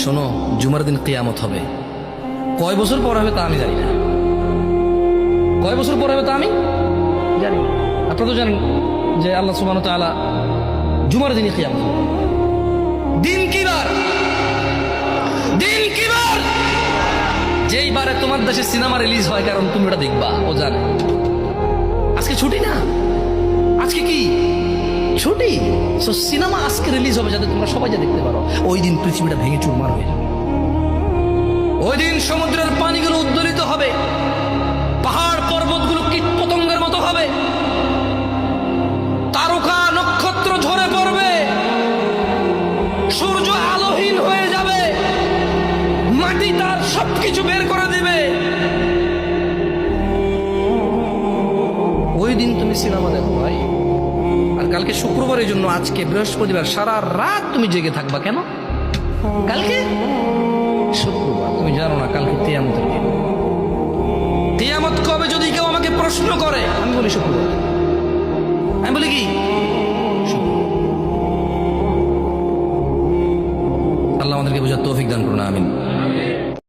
শোনো, জুমার দিন কিয়ামত হবে। কয় বছর পর হবে তা আমি জানি না, কয় বছর পর হবে তা আমি জানি না। আপনারা তো জানেন যে আল্লাহ সুবহানাহু ওয়া তাআলা জুমার দিনই কিয়ামত হবে। দিন কি বার? দিন কি বার? যেই বারে তোমার দেশে সিনেমা রিলিজ হয়, কারণ তুমি ওটা দেখবা, ও জানে। আজকে ছুটি না, আজকে কি ছুটি? সিনেমা আজকে রিলিজ হবে যাতে তোমরা সবাই যা দেখতে পারো। ওই দিন পৃথিবীটা ভেঙে চুরমার হয়ে যাবে। ওই দিন সমুদ্রের পানিগুলো উদ্দোলিত হবে, পাহাড় পর্বতগুলো কীট পতঙ্গের মতো হবে, তারকা নক্ষত্র ঝরে পড়বে, সূর্য আলোহীন হয়ে যাবে, মাটি তার সবকিছু বের করে দেবে। ওই দিন তুমি সিনেমা দেখো ভাই। আর কালকে শুক্রবারের জন্য আজকে বৃহস্পতিবার সারা রাত তুমি জেগে থাকবা কেন? কালকে শুক্রবার, তুমি জানো না কালকে কিয়ামতের দিন। কিয়ামত কবে যদি কেউ আমাকে প্রশ্ন করে, আমি বলি শুক্রবার। আমি বলি কি শুক্রবার। আল্লাহ আমাদেরকে বোঝার তৌফিক দান করুন, আমিন।